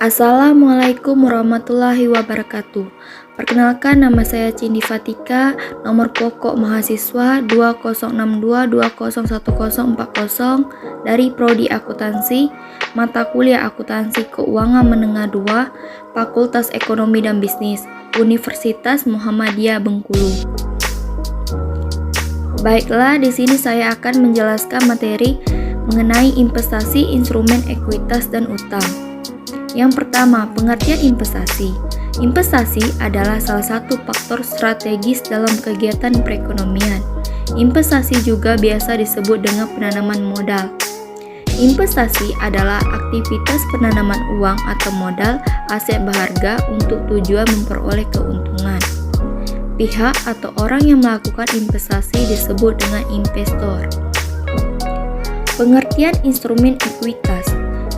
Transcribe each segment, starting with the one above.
Assalamualaikum warahmatullahi wabarakatuh. Perkenalkan, nama saya Cindy Fatika, nomor pokok mahasiswa 2062201040 dari Prodi Akuntansi, mata kuliah Akuntansi Keuangan Menengah 2, Fakultas Ekonomi dan Bisnis, Universitas Muhammadiyah Bengkulu. Baiklah, di sini saya akan menjelaskan materi mengenai investasi, instrumen ekuitas dan utang. Yang pertama, pengertian investasi. Investasi adalah salah satu faktor strategis dalam kegiatan perekonomian. Investasi juga biasa disebut dengan penanaman modal. Investasi adalah aktivitas penanaman uang atau modal aset berharga untuk tujuan memperoleh keuntungan. Pihak atau orang yang melakukan investasi disebut dengan investor. Pengertian instrumen ekuitas.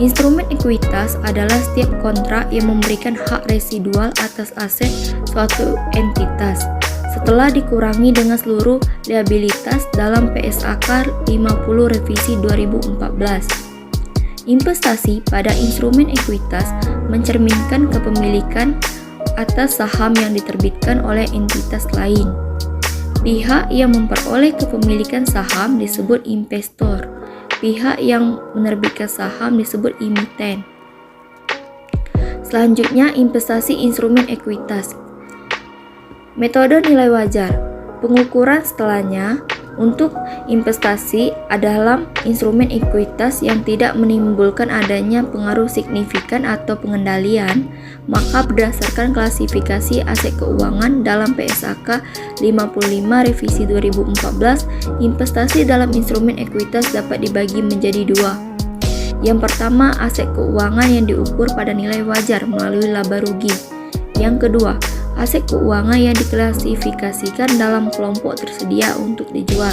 Instrumen ekuitas adalah setiap kontrak yang memberikan hak residual atas aset suatu entitas setelah dikurangi dengan seluruh liabilitas dalam PSAK 50 revisi 2014. Investasi pada instrumen ekuitas mencerminkan kepemilikan atas saham yang diterbitkan oleh entitas lain. Pihak yang memperoleh kepemilikan saham disebut investor. Pihak yang menerbitkan saham disebut emiten. Selanjutnya, investasi instrumen ekuitas. Metode nilai wajar. Pengukuran setelahnya untuk investasi adalah instrumen ekuitas yang tidak menimbulkan adanya pengaruh signifikan atau pengendalian, maka berdasarkan klasifikasi aset keuangan dalam PSAK 55 revisi 2014, investasi dalam instrumen ekuitas dapat dibagi menjadi dua. Yang pertama, aset keuangan yang diukur pada nilai wajar melalui laba rugi. Yang kedua, aset keuangan yang diklasifikasikan dalam kelompok tersedia untuk dijual.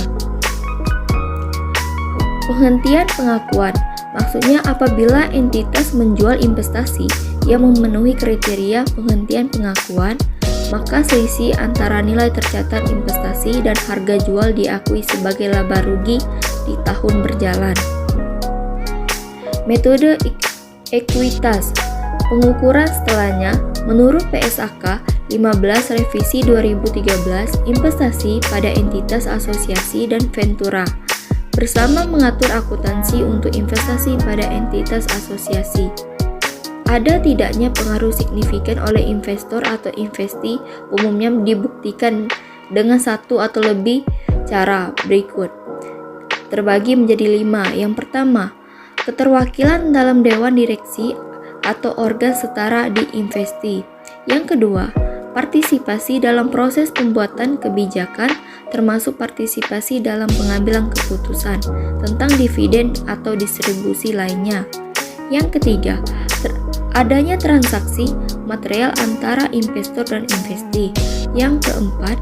Penghentian pengakuan. Maksudnya apabila entitas menjual investasi yang memenuhi kriteria penghentian pengakuan, maka selisih antara nilai tercatat investasi dan harga jual diakui sebagai laba rugi di tahun berjalan. Metode ekuitas. Pengukuran setelahnya menurut PSAK 15 revisi 2013, investasi pada entitas asosiasi dan ventura bersama mengatur akuntansi untuk investasi pada entitas asosiasi. Ada tidaknya pengaruh signifikan oleh investor atau investi umumnya dibuktikan dengan satu atau lebih cara berikut. Terbagi menjadi 5. Yang pertama, keterwakilan dalam dewan direksi atau organ setara di investi. Yang kedua, partisipasi dalam proses pembuatan kebijakan termasuk partisipasi dalam pengambilan keputusan tentang dividen atau distribusi lainnya. Yang ketiga, adanya transaksi material antara investor dan investi. Yang keempat,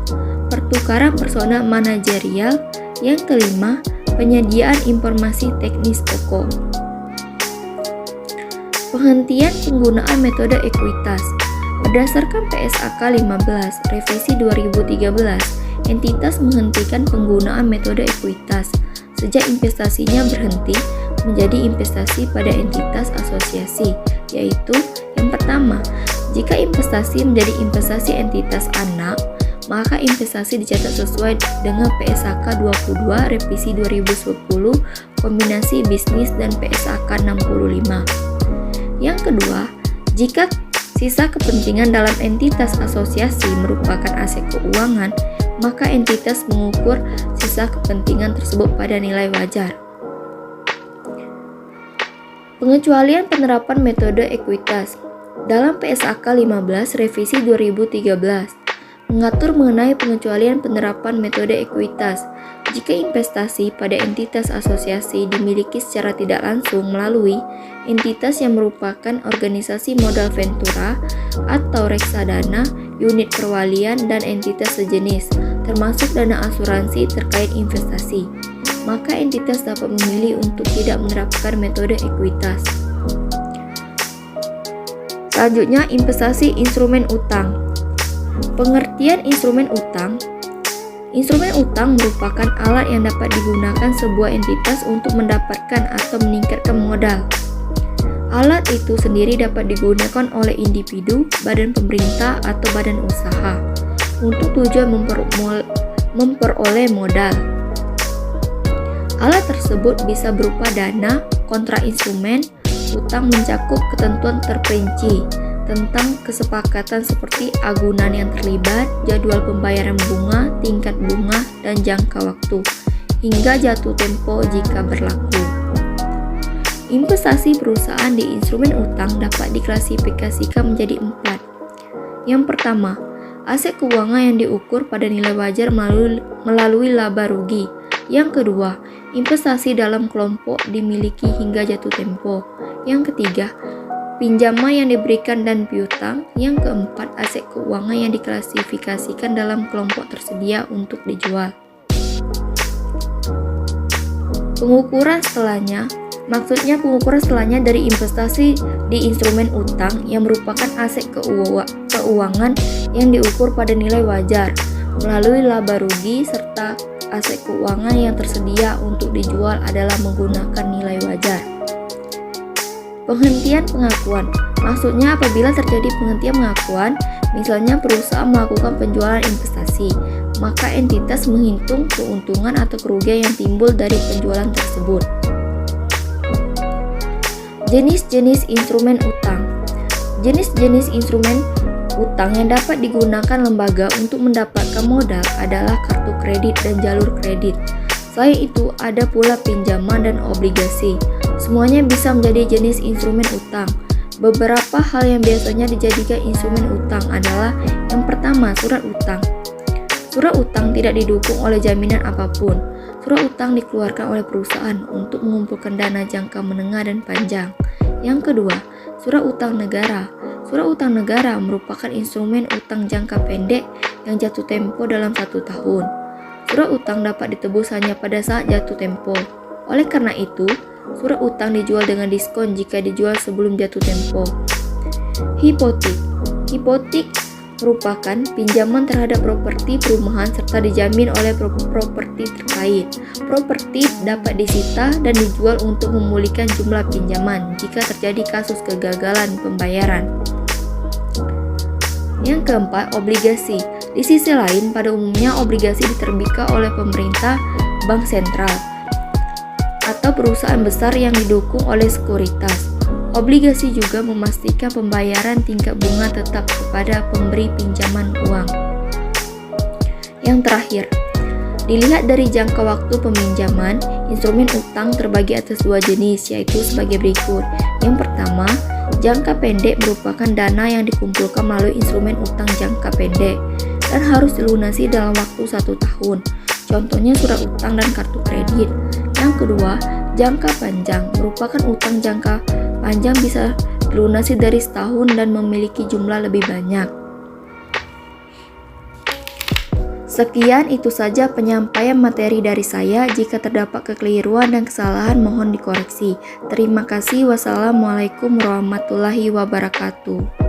pertukaran personal manajerial. Yang kelima, penyediaan informasi teknis pokok. Penghentian penggunaan metode ekuitas. Berdasarkan PSAK 15 revisi 2013, entitas menghentikan penggunaan metode ekuitas sejak investasinya berhenti menjadi investasi pada entitas asosiasi, yaitu yang pertama, jika investasi menjadi investasi entitas anak, maka investasi dicatat sesuai dengan PSAK 22 revisi 2010 kombinasi bisnis dan PSAK 65. Yang kedua, jika sisa kepentingan dalam entitas asosiasi merupakan aset keuangan, maka entitas mengukur sisa kepentingan tersebut pada nilai wajar. Pengecualian penerapan metode ekuitas. Dalam PSAK 15 revisi 2013 mengatur mengenai pengecualian penerapan metode ekuitas. Jika investasi pada entitas asosiasi dimiliki secara tidak langsung melalui entitas yang merupakan organisasi modal ventura atau reksadana, unit perwalian, dan entitas sejenis, termasuk dana asuransi terkait investasi, maka entitas dapat memilih untuk tidak menerapkan metode ekuitas. Selanjutnya, investasi instrumen utang. Pengertian instrumen utang. Instrumen utang merupakan alat yang dapat digunakan sebuah entitas untuk mendapatkan atau meningkatkan modal. Alat itu sendiri dapat digunakan oleh individu, badan pemerintah, atau badan usaha untuk tujuan memperoleh modal. Alat tersebut bisa berupa dana, kontrak instrumen, utang mencakup ketentuan terperinci tentang kesepakatan seperti agunan yang terlibat, jadwal pembayaran bunga, tingkat bunga, dan jangka waktu, hingga jatuh tempo jika berlaku. Investasi perusahaan di instrumen utang dapat diklasifikasikan menjadi 4. Yang pertama, aset keuangan yang diukur pada nilai wajar melalui laba rugi. Yang kedua, investasi dalam kelompok dimiliki hingga jatuh tempo. Yang ketiga, pinjaman yang diberikan dan piutang. Yang keempat, aset keuangan yang diklasifikasikan dalam kelompok tersedia untuk dijual. Pengukuran setelahnya, maksudnya pengukuran setelahnya dari investasi di instrumen utang yang merupakan aset keuangan yang diukur pada nilai wajar melalui laba rugi, serta aset keuangan yang tersedia untuk dijual adalah menggunakan nilai wajar. Penghentian pengakuan, maksudnya apabila terjadi penghentian pengakuan, misalnya perusahaan melakukan penjualan investasi, maka entitas menghitung keuntungan atau kerugian yang timbul dari penjualan tersebut. Jenis-jenis instrumen utang. Jenis-jenis instrumen utang yang dapat digunakan lembaga untuk mendapatkan modal adalah kartu kredit dan jalur kredit. Selain itu, ada pula pinjaman dan obligasi. Semuanya bisa menjadi jenis instrumen utang. Beberapa hal yang biasanya dijadikan instrumen utang adalah: yang pertama, surat utang. Surat utang tidak didukung oleh jaminan apapun. Surat utang dikeluarkan oleh perusahaan untuk mengumpulkan dana jangka menengah dan panjang. Yang kedua, surat utang negara. Surat utang negara merupakan instrumen utang jangka pendek yang jatuh tempo dalam 1 tahun. Surat utang dapat ditebus hanya pada saat jatuh tempo. Oleh karena itu, surat utang dijual dengan diskon jika dijual sebelum jatuh tempo. Hipotek. Hipotek merupakan pinjaman terhadap properti perumahan serta dijamin oleh properti terkait. Properti dapat disita dan dijual untuk memulihkan jumlah pinjaman jika terjadi kasus kegagalan pembayaran. Yang keempat, obligasi. Di sisi lain, pada umumnya obligasi diterbitkan oleh pemerintah, bank sentral, atau perusahaan besar yang didukung oleh sekuritas. Obligasi juga memastikan pembayaran tingkat bunga tetap kepada pemberi pinjaman uang. Yang terakhir, dilihat dari jangka waktu peminjaman, instrumen utang terbagi atas 2 jenis, yaitu sebagai berikut. Yang pertama, jangka pendek merupakan dana yang dikumpulkan melalui instrumen utang jangka pendek dan harus dilunasi dalam waktu 1 tahun. Contohnya surat utang dan kartu kredit. Yang kedua, jangka panjang merupakan utang jangka panjang bisa dilunasi dari setahun dan memiliki jumlah lebih banyak. Sekian itu saja penyampaian materi dari saya. Jika terdapat kekeliruan dan kesalahan mohon dikoreksi. Terima kasih. Wassalamualaikum warahmatullahi wabarakatuh.